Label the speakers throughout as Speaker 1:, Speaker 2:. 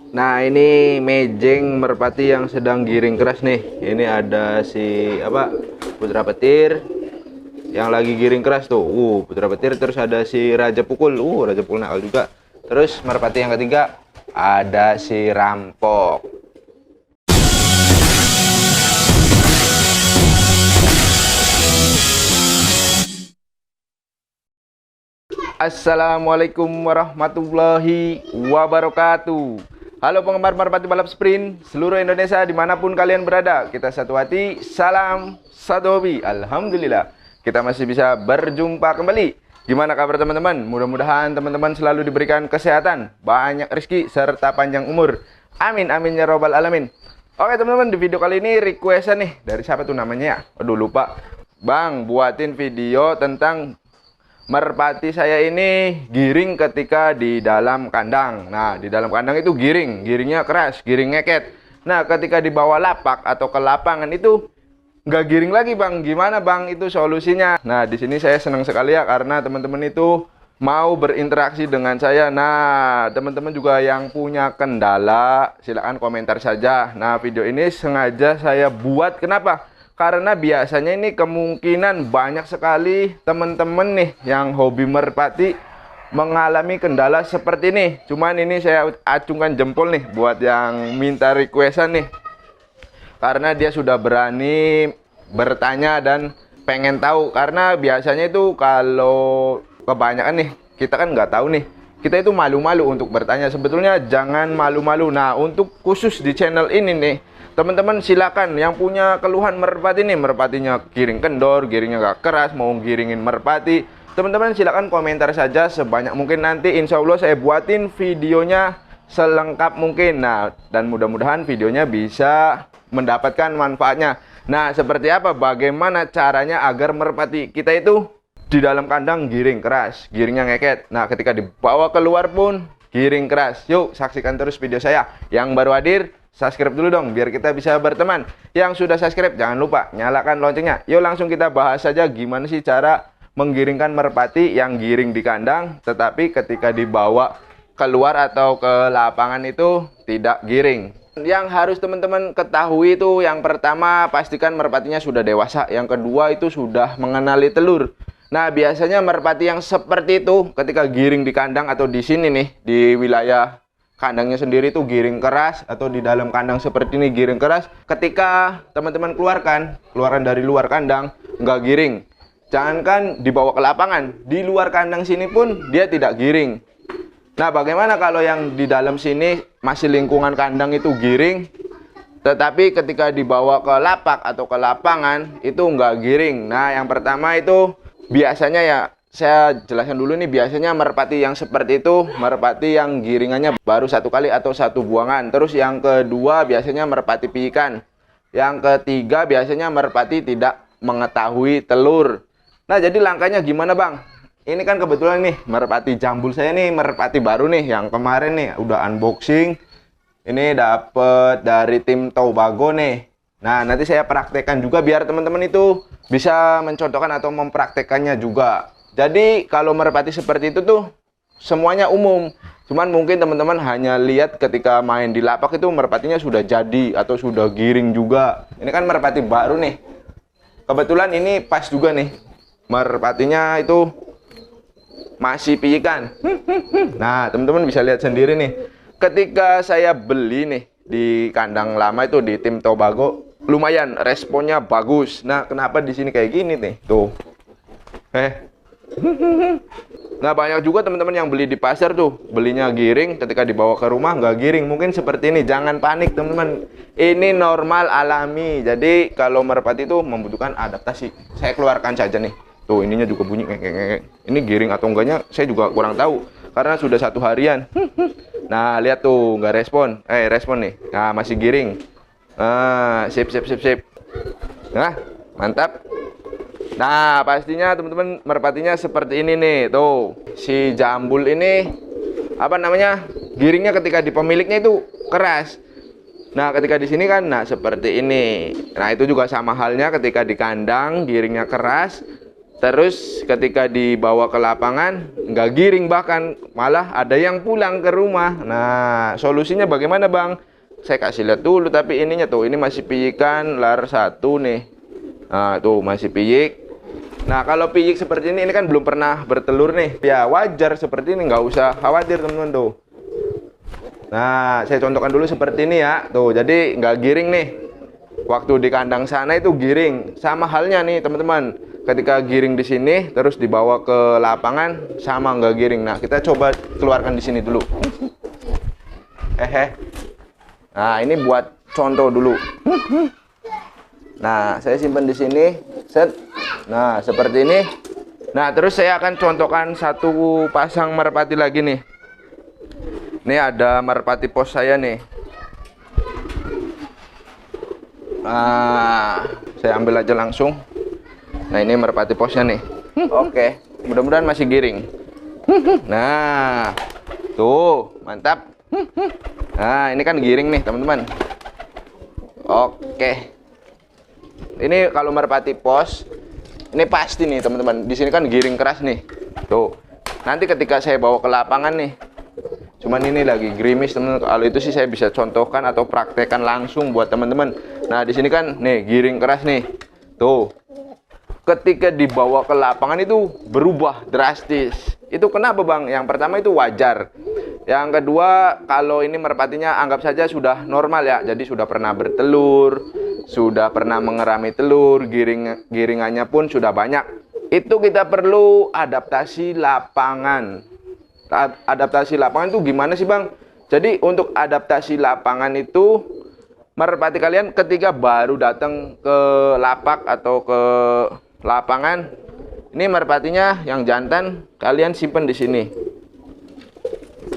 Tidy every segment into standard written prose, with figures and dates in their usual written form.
Speaker 1: Nah, ini mejeng merpati yang sedang giring keras nih. Ini ada si putra petir yang lagi giring keras tuh. Putra petir, terus ada si raja pukul. Raja pukul nakal juga. Terus merpati yang ketiga ada si rampok. Assalamualaikum warahmatullahi wabarakatuh. Halo penggemar merpati balap sprint seluruh Indonesia, dimanapun kalian berada, kita satu hati, salam satu hobi. Alhamdulillah kita masih bisa berjumpa kembali. Gimana kabar teman-teman? Mudah-mudahan teman-teman selalu diberikan kesehatan, banyak rezeki, serta panjang umur. Amin amin ya robbal alamin. Oke teman-teman, di video kali ini requestan nih dari siapa tuh namanya ya? Aduh lupa. Bang, buatin video tentang merpati saya ini giring ketika di dalam kandang. Nah, di dalam kandang itu giringnya keras, giring ngeket. Nah, ketika dibawa lapak atau ke lapangan itu nggak giring lagi, Bang. Gimana, Bang? Itu solusinya. Nah, di sini saya senang sekali ya karena teman-teman itu mau berinteraksi dengan saya. Nah, teman-teman juga yang punya kendala, silakan komentar saja. Nah, video ini sengaja saya buat kenapa? Karena biasanya ini kemungkinan banyak sekali teman-teman nih yang hobi merpati mengalami kendala seperti ini. Cuman ini saya acungkan jempol nih buat yang minta requestan nih. Karena dia sudah berani bertanya dan pengen tahu. Karena biasanya itu kalau kebanyakan nih, kita kan nggak tahu nih. Kita itu malu-malu untuk bertanya. Sebetulnya jangan malu-malu. Nah, untuk khusus di channel ini nih, teman-teman silakan yang punya keluhan merpati nih, merpatinya giring kendor, giringnya gak keras, mau giringin merpati, teman-teman silakan komentar saja sebanyak mungkin. Nanti insya Allah saya buatin videonya selengkap mungkin. Nah, dan mudah-mudahan videonya bisa mendapatkan manfaatnya. Nah, seperti apa, bagaimana caranya agar merpati kita itu di dalam kandang giring keras, giringnya ngeket. Nah, ketika dibawa keluar pun giring keras. Yuk saksikan terus video saya. Yang baru hadir, subscribe dulu dong biar kita bisa berteman. Yang sudah subscribe jangan lupa nyalakan loncengnya. Yuk langsung kita bahas saja gimana sih cara menggiringkan merpati yang giring di kandang tetapi ketika dibawa keluar atau ke lapangan itu tidak giring. Yang harus teman-teman ketahui itu yang pertama, pastikan merpatinya sudah dewasa. Yang kedua itu sudah mengenali telur. Nah, biasanya merpati yang seperti itu ketika giring di kandang atau di sini nih, di wilayah kandangnya sendiri tuh giring keras, atau di dalam kandang seperti ini giring keras. Ketika teman-teman keluarkan dari luar kandang nggak giring. Jangankan dibawa ke lapangan, di luar kandang sini pun dia tidak giring. Nah, bagaimana kalau yang di dalam sini masih lingkungan kandang itu giring, tetapi ketika dibawa ke lapak atau ke lapangan itu nggak giring? Nah, yang pertama itu biasanya ya, saya jelaskan dulu nih, biasanya merpati yang seperti itu merpati yang giringannya baru satu kali atau satu buangan. Terus yang kedua biasanya merpati piikan. Yang ketiga biasanya merpati tidak mengetahui telur. Nah, jadi langkahnya gimana, Bang? Ini kan kebetulan nih merpati jambul saya nih, merpati baru nih yang kemarin nih udah unboxing. Ini dapet dari tim Tobago nih. Nah, nanti saya praktekkan juga biar teman-teman itu bisa mencontohkan atau mempraktekannya juga. Jadi kalau merpati seperti itu tuh semuanya umum. Cuman mungkin teman-teman hanya lihat ketika main di lapak itu merpatinya sudah jadi atau sudah giring juga. Ini kan merpati baru nih. Kebetulan ini pas juga nih. Merpatinya itu masih piikan. Nah, teman-teman bisa lihat sendiri nih. Ketika saya beli nih di kandang lama itu di tim Tobago, lumayan responnya bagus. Nah, kenapa di sini kayak gini nih? Tuh. Nah, banyak juga teman-teman yang beli di pasar tuh, belinya giring, ketika dibawa ke rumah nggak giring. Mungkin seperti ini. Jangan panik, teman-teman. Ini normal alami. Jadi, kalau merpati itu membutuhkan adaptasi. Saya keluarkan saja nih. Tuh, ininya juga bunyi ngek. Ini giring atau enggaknya saya juga kurang tahu karena sudah satu harian. Nah, lihat tuh nggak respon. Respon nih. Nah, masih giring. Sip. Nah, mantap. Nah, pastinya teman-teman merpatinya seperti ini nih. Tuh, si jambul ini apa namanya? Giringnya ketika di pemiliknya itu keras. Nah, ketika di sini kan seperti ini. Nah, itu juga sama halnya ketika di kandang giringnya keras. Terus ketika dibawa ke lapangan nggak giring, bahkan malah ada yang pulang ke rumah. Nah, solusinya bagaimana Bang? Saya kasih lihat dulu, tapi ininya tuh, ini masih piyikan lar 1 nih. Nah, tuh masih piyik. Nah, kalau piyik seperti ini kan belum pernah bertelur nih. Ya wajar seperti ini, nggak usah khawatir teman-teman tuh. Nah, saya contohkan dulu seperti ini ya. Tuh, jadi nggak giring nih. Waktu di kandang sana itu giring. Sama halnya nih teman-teman. Ketika giring di sini, terus dibawa ke lapangan, sama nggak giring. Nah, kita coba keluarkan di sini dulu. Nah, ini buat contoh dulu. Nah, saya simpan di sini. Set. Nah, seperti ini. Nah, terus saya akan contohkan satu pasang merpati lagi nih. Ini ada merpati pos saya nih. Nah, saya ambil aja langsung. Nah, ini merpati posnya nih. Oke, mudah-mudahan masih giring. Nah, tuh, mantap. Nah, ini kan giring nih, teman-teman. Oke. Ini kalau merpati pos, ini pasti nih, teman-teman. Di sini kan giring keras nih. Tuh. Nanti ketika saya bawa ke lapangan nih, cuman ini lagi gerimis, teman-teman. Kalau itu sih saya bisa contohkan atau praktekkan langsung buat teman-teman. Nah, di sini kan nih giring keras nih. Tuh. Ketika dibawa ke lapangan itu berubah drastis. Itu kenapa Bang? Yang pertama itu wajar. Yang kedua, kalau ini merpatinya anggap saja sudah normal ya. Jadi sudah pernah bertelur, sudah pernah mengerami telur, giringannya pun sudah banyak. Itu kita perlu adaptasi lapangan. Adaptasi lapangan itu gimana sih Bang? Jadi untuk adaptasi lapangan itu, merpati kalian ketika baru datang ke lapak atau ke lapangan, ini merpatinya yang jantan kalian simpan di sini.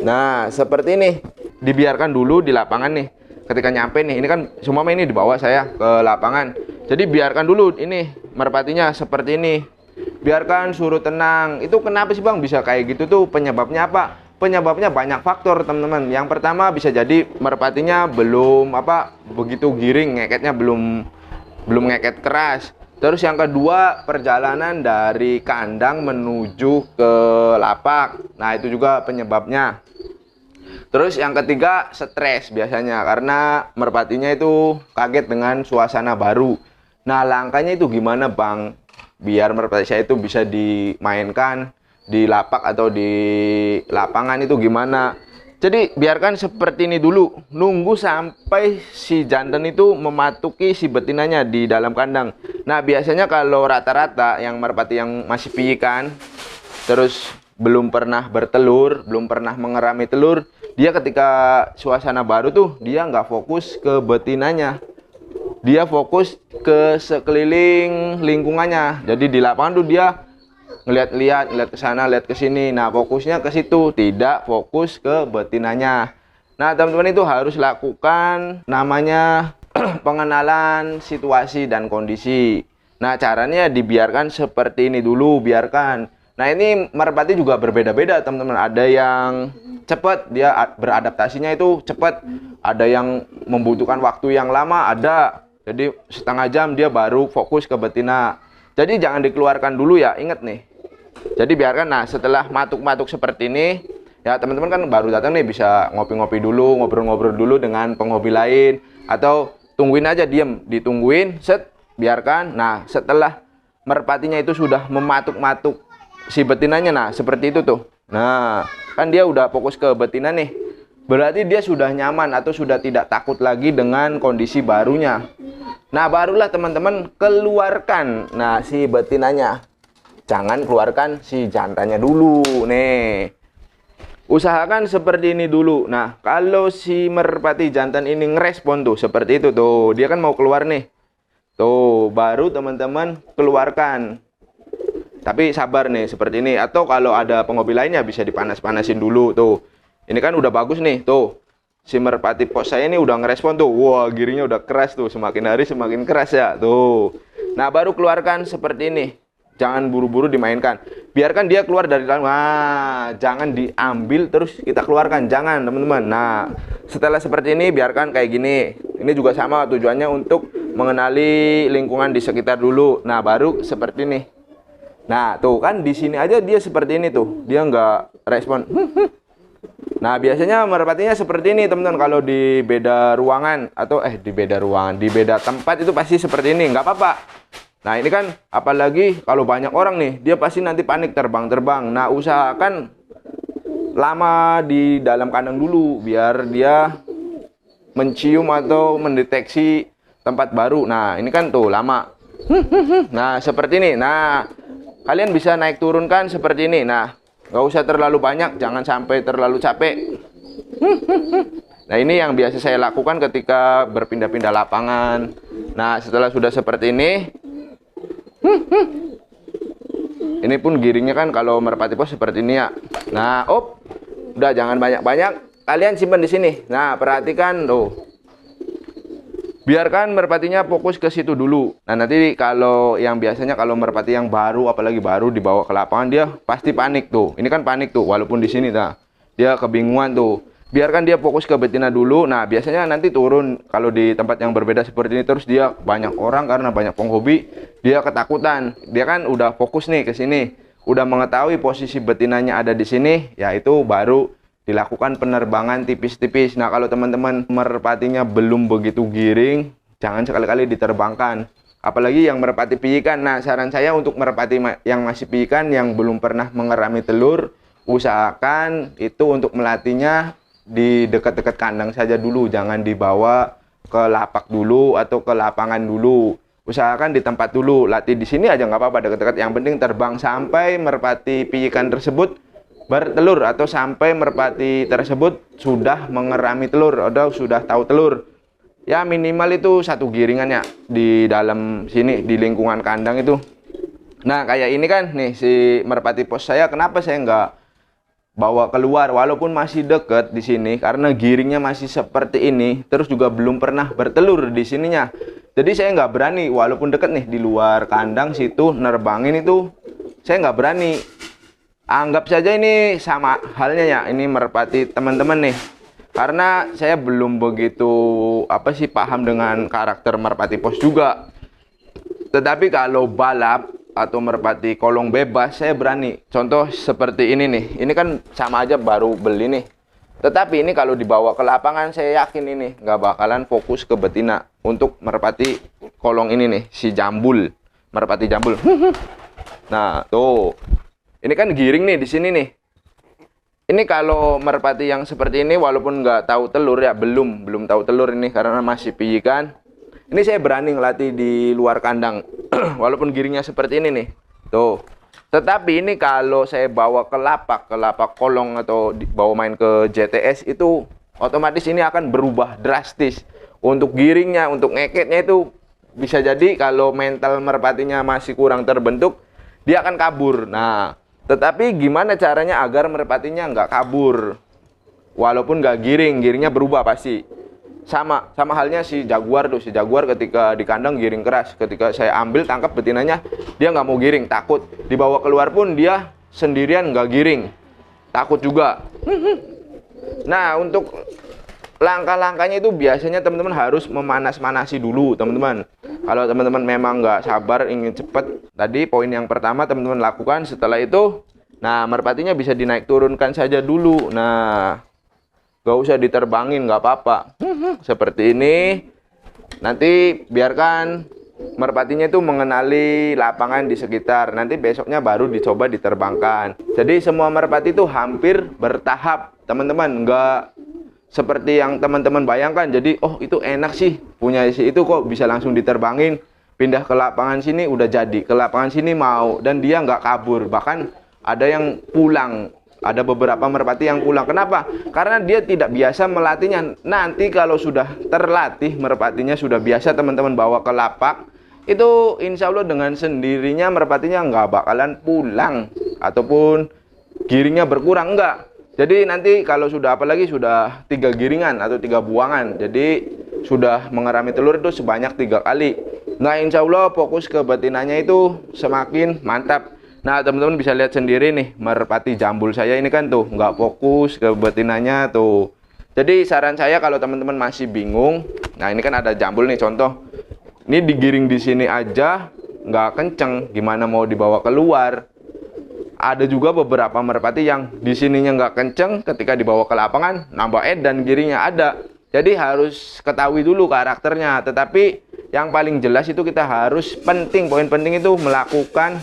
Speaker 1: Nah, seperti ini. Dibiarkan dulu di lapangan nih. Ketika nyampe nih, ini kan semua ini dibawa saya ke lapangan. Jadi biarkan dulu ini merpatinya seperti ini. Biarkan suruh tenang. Itu kenapa sih Bang bisa kayak gitu tuh? Penyebabnya apa? Penyebabnya banyak faktor, teman-teman. Yang pertama bisa jadi merpatinya belum begitu giring, ngeketnya belum ngeket keras. Terus yang kedua, perjalanan dari kandang menuju ke lapak. Nah, itu juga penyebabnya. Terus yang ketiga, stres biasanya karena merpatinya itu kaget dengan suasana baru. Nah, langkahnya itu gimana Bang? Biar merpati saya itu bisa dimainkan di lapak atau di lapangan itu gimana? Jadi biarkan seperti ini dulu, nunggu sampai si jantan itu mematuki si betinanya di dalam kandang. Nah, biasanya kalau rata-rata yang merpati yang masih piyikan, terus belum pernah bertelur, belum pernah mengerami telur, dia ketika suasana baru tuh, dia nggak fokus ke betinanya. Dia fokus ke sekeliling lingkungannya. Jadi di lapangan tuh dia ngeliat ke sana, lihat ke sini. Nah, fokusnya ke situ, tidak fokus ke betinanya. Nah, teman-teman itu harus lakukan namanya pengenalan situasi dan kondisi. Nah, caranya dibiarkan seperti ini dulu, biarkan. Nah, ini merpati juga berbeda-beda, teman-teman. Ada yang cepat, dia beradaptasinya itu cepat. Ada yang membutuhkan waktu yang lama, ada. Jadi setengah jam dia baru fokus ke betina. Jadi jangan dikeluarkan dulu ya, ingat nih. Jadi biarkan, nah setelah matuk-matuk seperti ini, ya teman-teman kan baru datang nih, bisa ngopi-ngopi dulu, ngobrol-ngobrol dulu dengan penghobi lain. Atau tungguin aja, diem, ditungguin, set, biarkan. Nah setelah merpatinya itu sudah mematuk-matuk si betinanya, nah seperti itu tuh. Nah kan dia udah fokus ke betina nih. Berarti dia sudah nyaman atau sudah tidak takut lagi dengan kondisi barunya. Nah, barulah teman-teman keluarkan si betinanya. Jangan keluarkan si jantannya dulu nih. Usahakan seperti ini dulu. Nah, kalau si merpati jantan ini ngerespon tuh seperti itu tuh, dia kan mau keluar nih. Tuh, baru teman-teman keluarkan. Tapi sabar nih seperti ini. Atau kalau ada penghobi lainnya bisa dipanas-panasin dulu tuh. Ini kan udah bagus nih, tuh. Si merpati pos saya ini udah ngerespon tuh. Wah, giringnya udah keras tuh. Semakin hari semakin keras ya, tuh. Nah, baru keluarkan seperti ini. Jangan buru-buru dimainkan. Biarkan dia keluar dari dalam. Nah, jangan diambil terus kita keluarkan. Jangan, teman-teman. Nah, setelah seperti ini, biarkan kayak gini. Ini juga sama tujuannya untuk mengenali lingkungan di sekitar dulu. Nah, baru seperti ini. Nah, tuh kan di sini aja dia seperti ini tuh. Dia nggak respon. Nah, biasanya merpatinya seperti ini, teman-teman. Kalau di beda ruangan atau di beda ruangan, di beda tempat itu pasti seperti ini. Nggak apa-apa. Nah, ini kan apalagi kalau banyak orang nih, dia pasti nanti panik terbang-terbang. Nah, usahakan lama di dalam kandang dulu biar dia mencium atau mendeteksi tempat baru. Nah, ini kan tuh lama. Nah, seperti ini. Nah, kalian bisa naik turunkan seperti ini. Nah, nggak usah terlalu banyak, jangan sampai terlalu capek. Nah, ini yang biasa saya lakukan ketika berpindah-pindah lapangan. Nah, setelah sudah seperti ini, ini pun giringnya kan kalau merpati pos seperti ini ya. Nah, udah jangan banyak-banyak. Kalian simpan di sini. Nah, perhatikan tuh. Biarkan merpatinya fokus ke situ dulu. Nah, nanti kalau yang biasanya kalau merpati yang baru, apalagi baru dibawa ke lapangan, dia pasti panik tuh. Ini kan panik tuh, walaupun di sini nah, dia kebingungan tuh. Biarkan dia fokus ke betina dulu. Nah, biasanya nanti turun kalau di tempat yang berbeda seperti ini terus dia banyak orang karena banyak penghobi, dia ketakutan. Dia kan udah fokus nih ke sini, udah mengetahui posisi betinanya ada di sini, ya itu baru dilakukan penerbangan tipis-tipis. Nah, kalau teman-teman merpatinya belum begitu giring, jangan sekali-kali diterbangkan. Apalagi yang merpati piikan. Nah, saran saya untuk merpati yang masih piikan, yang belum pernah mengerami telur, usahakan itu untuk melatihnya di dekat-dekat kandang saja dulu. Jangan dibawa ke lapak dulu atau ke lapangan dulu. Usahakan di tempat dulu. Latih di sini aja nggak apa-apa, dekat-dekat. Yang penting terbang sampai merpati piikan tersebut bertelur atau sampai merpati tersebut sudah mengerami telur atau sudah tahu telur. Ya minimal itu satu giringannya di dalam sini di lingkungan kandang itu. Nah, kayak ini kan nih si merpati pos saya, kenapa saya nggak bawa keluar walaupun masih deket di sini karena giringnya masih seperti ini, terus juga belum pernah bertelur di sininya. Jadi saya nggak berani walaupun deket nih di luar kandang situ nerbangin itu, saya nggak berani. Anggap saja ini sama halnya ya, ini merpati teman-teman nih. Karena saya belum begitu paham dengan karakter merpati pos juga. Tetapi kalau balap atau merpati kolong bebas saya berani. Contoh seperti ini nih. Ini kan sama aja baru beli nih. Tetapi ini kalau dibawa ke lapangan saya yakin ini nggak bakalan fokus ke betina. Untuk merpati kolong ini nih, si jambul, merpati jambul. Nah, tuh. Ini kan giring nih di sini nih. Ini kalau merpati yang seperti ini walaupun nggak tahu telur ya, belum tahu telur ini karena masih piikan. Ini saya berani ngelatih di luar kandang walaupun giringnya seperti ini nih. Tuh. Tetapi ini kalau saya bawa ke lapak kolong atau bawa main ke JTS itu otomatis ini akan berubah drastis. Untuk giringnya, untuk ngeketnya itu bisa jadi kalau mental merpatinya masih kurang terbentuk, dia akan kabur. Nah, tetapi gimana caranya agar merpatinya nggak kabur? Walaupun nggak giringnya berubah pasti. Sama halnya si jaguar tuh. Si jaguar ketika di kandang giring keras. Ketika saya ambil tangkap betinanya, dia nggak mau giring, takut. Dibawa keluar pun dia sendirian nggak giring. Takut juga. Nah, untuk langkah-langkahnya itu biasanya teman-teman harus memanas-manasi dulu, teman-teman. Kalau teman-teman memang nggak sabar ingin cepat, tadi poin yang pertama teman-teman lakukan. Setelah itu, nah merpatinya bisa dinaik turunkan saja dulu. Nah, nggak usah diterbangin, nggak apa-apa. Seperti ini. Nanti biarkan merpatinya itu mengenali lapangan di sekitar. Nanti besoknya baru dicoba diterbangkan. Jadi semua merpati itu hampir bertahap, teman-teman. Nggak seperti yang teman-teman bayangkan. Jadi, oh itu enak sih, punya isi itu kok bisa langsung diterbangin. Pindah ke lapangan sini udah jadi, ke lapangan sini mau. Dan dia nggak kabur, bahkan ada yang pulang. Ada beberapa merpati yang pulang. Kenapa? Karena dia tidak biasa melatihnya. Nanti kalau sudah terlatih, merpatinya sudah biasa teman-teman bawa ke lapak, itu insya Allah dengan sendirinya merpatinya nggak bakalan pulang. Ataupun giringnya berkurang, enggak. Jadi nanti kalau sudah apalagi sudah 3 giringan atau 3 buangan, jadi sudah mengerami telur itu sebanyak 3 kali. Nah, insya Allah fokus ke betinanya itu semakin mantap. Nah, teman-teman bisa lihat sendiri nih merpati jambul saya ini kan tuh nggak fokus ke betinanya tuh. Jadi saran saya kalau teman-teman masih bingung, nah ini kan ada jambul nih contoh. Ini digiring di sini aja nggak kenceng, gimana mau dibawa keluar. Ada juga beberapa merpati yang di sininya nggak kenceng, ketika dibawa ke lapangan nambah edan giringnya ada. Jadi harus ketahui dulu karakternya. Tetapi yang paling jelas itu kita harus poin penting itu melakukan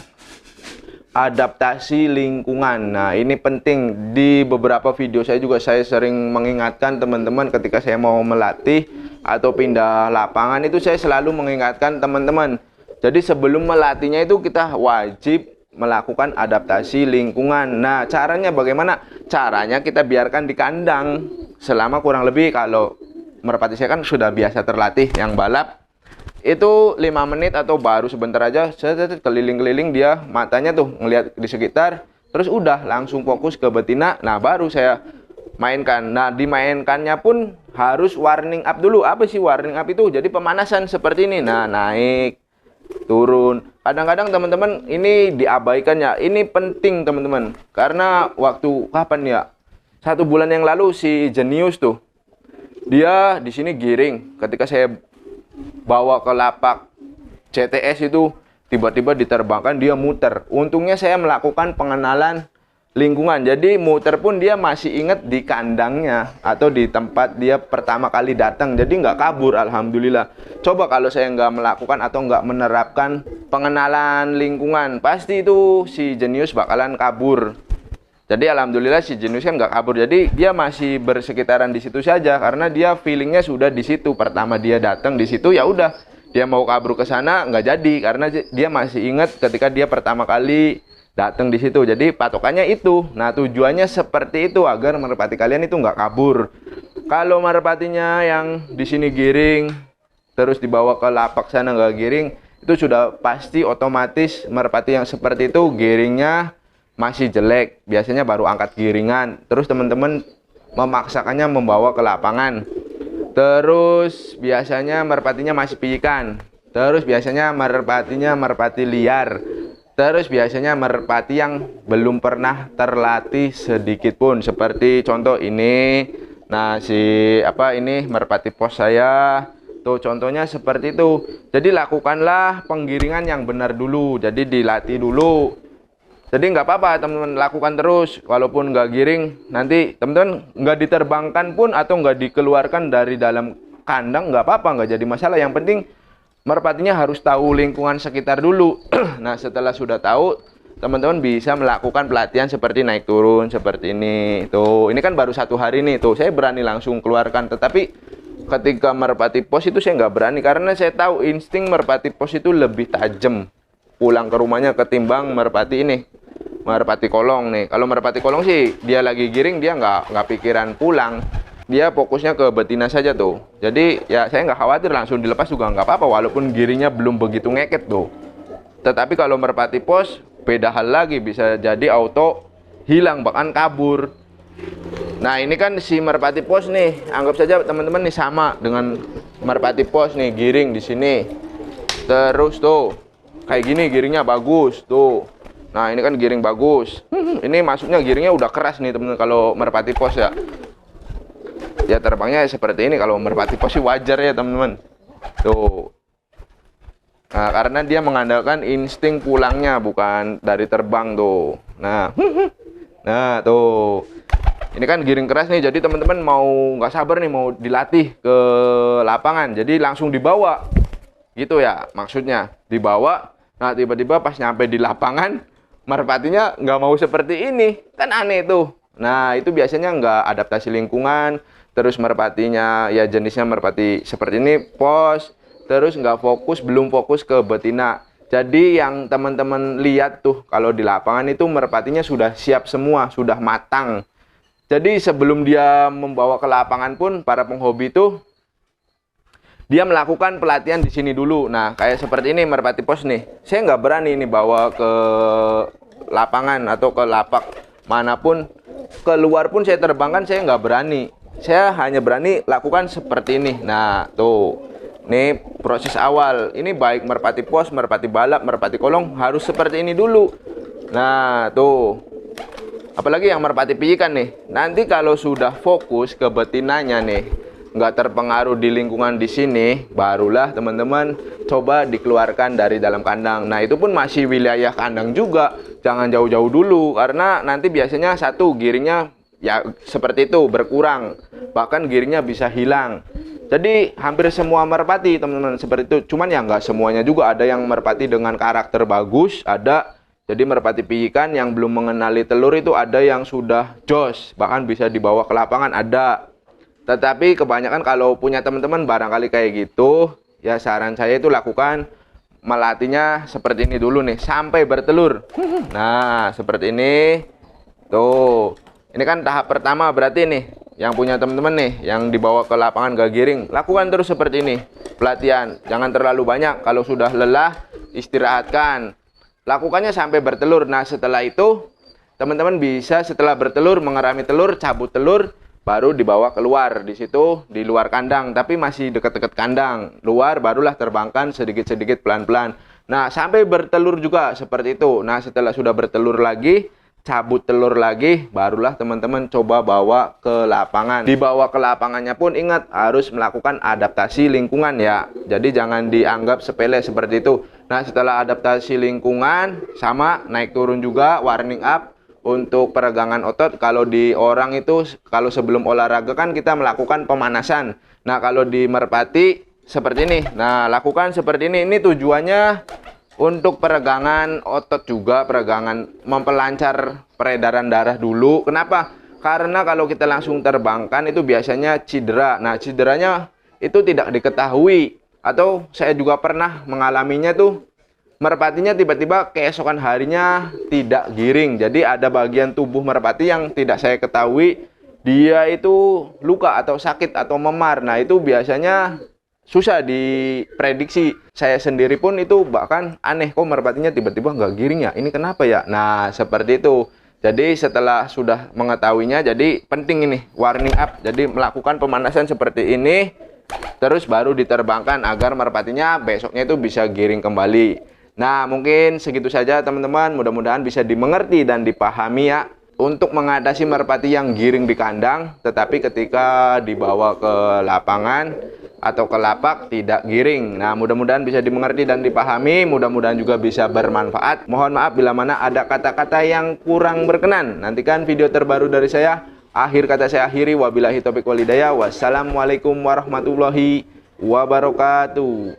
Speaker 1: adaptasi lingkungan. Nah, ini penting. Di beberapa video saya juga saya sering mengingatkan teman-teman ketika saya mau melatih atau pindah lapangan itu saya selalu mengingatkan teman-teman. Jadi sebelum melatihnya itu kita wajib melakukan adaptasi lingkungan. Nah, caranya bagaimana? Caranya kita biarkan di kandang selama kurang lebih, kalau merpati saya kan sudah biasa terlatih yang balap, itu 5 menit atau baru sebentar aja keliling-keliling dia matanya tuh ngelihat di sekitar, terus udah langsung fokus ke betina. Nah, baru saya mainkan. Nah, dimainkannya pun harus warning up dulu. Apa sih warning up itu? Jadi pemanasan seperti ini. Nah, naik, turun. Kadang-kadang teman-teman ini diabaikan ya. Ini penting teman-teman, karena waktu kapan ya, 1 bulan yang lalu si Jenius tuh, dia di sini giring. Ketika saya bawa ke lapak CTS itu tiba-tiba diterbangkan, dia muter. Untungnya saya melakukan pengenalan lingkungan, jadi muter pun dia masih ingat di kandangnya atau di tempat dia pertama kali datang, jadi nggak kabur. Alhamdulillah. Coba kalau saya nggak melakukan atau nggak menerapkan pengenalan lingkungan, pasti itu si Jenius bakalan kabur. Jadi alhamdulillah si Jenius kan nggak kabur, jadi dia masih bersekitaran di situ saja karena dia feelingnya sudah di situ. Pertama dia datang di situ, ya udah dia mau kabur ke sana nggak jadi karena dia masih ingat ketika dia pertama kali datang di situ. Jadi patokannya itu. Nah, tujuannya seperti itu agar merpati kalian itu nggak kabur. Kalau merpatinya yang di sini giring terus dibawa ke lapak sana nggak giring, itu sudah pasti otomatis merpati yang seperti itu giringnya masih jelek. Biasanya baru angkat giringan, terus teman-teman memaksakannya membawa ke lapangan. Terus biasanya merpatinya masih pijikan. Terus biasanya merpatinya merpati liar. Terus biasanya merpati yang belum pernah terlatih sedikit pun, seperti contoh ini. Nah, ini merpati pos saya. Tuh contohnya seperti itu. Jadi lakukanlah penggiringan yang benar dulu. Jadi dilatih dulu. Jadi nggak apa-apa teman-teman, lakukan terus. Walaupun nggak giring, nanti teman-teman nggak diterbangkan pun atau nggak dikeluarkan dari dalam kandang, nggak apa-apa, nggak jadi masalah. Yang penting merpatinya harus tahu lingkungan sekitar dulu. Nah, setelah sudah tahu, teman-teman bisa melakukan pelatihan seperti naik turun seperti ini. Tuh, ini kan baru 1 hari nih. Tuh, saya berani langsung keluarkan. Tetapi ketika merpati pos itu saya nggak berani karena saya tahu insting merpati pos itu lebih tajam pulang ke rumahnya ketimbang merpati ini, merpati kolong nih. Kalau merpati kolong sih dia lagi giring, dia nggak pikiran pulang. Dia fokusnya ke betina saja tuh. Jadi ya saya nggak khawatir, langsung dilepas juga nggak apa-apa walaupun giringnya belum begitu ngeket tuh. Tetapi kalau merpati pos beda hal lagi, bisa jadi auto hilang bahkan kabur. Nah, ini kan si merpati pos nih, anggap saja teman-teman nih sama dengan merpati pos nih, giring di sini. Terus tuh kayak gini giringnya bagus tuh. Nah, ini kan giring bagus. Ini maksudnya giringnya udah keras nih teman-teman kalau merpati pos ya. Ya terbangnya seperti ini. Kalau merpati pos sih wajar ya teman-teman. Tuh. Nah, karena dia mengandalkan insting pulangnya bukan dari terbang tuh. Nah, nah tuh. Ini kan giring keras nih. Jadi teman-teman mau nggak sabar nih mau dilatih ke lapangan. Jadi langsung dibawa. Gitu ya maksudnya. Dibawa. Nah, tiba-tiba pas nyampe di lapangan merpatinya nggak mau seperti ini. Kan aneh tuh. Nah, itu biasanya nggak adaptasi lingkungan. Terus merpatinya ya jenisnya merpati seperti ini pos, terus nggak fokus, belum fokus ke betina. Jadi yang teman-teman lihat tuh kalau di lapangan itu merpatinya sudah siap semua, sudah matang. Jadi sebelum dia membawa ke lapangan pun para penghobi itu dia melakukan pelatihan di sini dulu. Nah, kayak seperti ini merpati pos nih. Saya nggak berani ini bawa ke lapangan atau ke lapak manapun. Keluar pun saya terbangkan, saya nggak berani. Saya hanya berani lakukan seperti ini. Nah, tuh. Ini proses awal. Ini baik merpati pos, merpati balap, merpati kolong harus seperti ini dulu. Nah, tuh. Apalagi yang merpati pijikan nih. Nanti kalau sudah fokus ke betinanya nih. nggak terpengaruh di lingkungan di sini, barulah teman-teman coba dikeluarkan dari dalam kandang. Nah, itu pun masih wilayah kandang juga, jangan jauh-jauh dulu, karena nanti biasanya satu, giringnya ya seperti itu, berkurang, bahkan giringnya bisa hilang. Jadi hampir semua merpati teman-teman seperti itu, cuman ya nggak semuanya juga. Ada yang merpati dengan karakter bagus, ada. Jadi merpati piikan yang belum mengenali telur itu ada yang sudah jos, bahkan bisa dibawa ke lapangan ada. Tetapi kebanyakan kalau punya teman-teman barangkali kayak gitu, ya saran saya itu lakukan melatihnya seperti ini dulu nih, sampai bertelur. Nah, seperti ini. Tuh, ini kan tahap pertama berarti nih, yang punya teman-teman nih, yang dibawa ke lapangan gak giring, lakukan terus seperti ini, pelatihan. Jangan terlalu banyak, kalau sudah lelah, istirahatkan. Lakukannya sampai bertelur. Nah, setelah itu, teman-teman bisa setelah bertelur, mengerami telur, cabut telur, baru dibawa keluar. Di situ, di luar kandang, tapi masih dekat-dekat kandang. Luar, barulah terbangkan sedikit-sedikit pelan-pelan. Nah, sampai bertelur juga, seperti itu. Nah, setelah sudah bertelur lagi, cabut telur lagi, barulah teman-teman coba bawa ke lapangan. Dibawa ke lapangannya pun ingat harus melakukan adaptasi lingkungan ya. Jadi jangan dianggap sepele seperti itu. Nah, setelah adaptasi lingkungan, sama naik turun juga, warning up untuk peregangan otot. Kalau di orang itu, kalau sebelum olahraga kan kita melakukan pemanasan. Nah, kalau di merpati seperti ini. Nah, lakukan seperti ini. Ini tujuannya untuk peregangan otot juga, peregangan memperlancar peredaran darah dulu. Kenapa? Karena kalau kita langsung terbangkan itu biasanya cedera. Nah, cederanya itu tidak diketahui. Atau saya juga pernah mengalaminya tuh, merpatinya tiba-tiba keesokan harinya tidak giring. Jadi ada bagian tubuh merpati yang tidak saya ketahui, dia itu luka atau sakit atau memar. Nah, itu biasanya susah diprediksi. Saya sendiri pun itu bahkan aneh, kok merpatinya tiba-tiba nggak giring ya, ini kenapa ya. Nah, seperti itu. Jadi setelah sudah mengetahuinya, jadi penting ini warning up. Jadi melakukan pemanasan seperti ini, terus baru diterbangkan agar merpatinya besoknya itu bisa giring kembali. Nah, mungkin segitu saja teman-teman, mudah-mudahan bisa dimengerti dan dipahami ya, untuk mengatasi merpati yang giring di kandang, tetapi ketika dibawa ke lapangan atau ke lapak tidak giring. Nah, mudah-mudahan bisa dimengerti dan dipahami, mudah-mudahan juga bisa bermanfaat. Mohon maaf bila mana ada kata-kata yang kurang berkenan. Nantikan video terbaru dari saya. Akhir kata saya akhiri, wabillahi taufiq wal hidayah. Wassalamualaikum warahmatullahi wabarakatuh.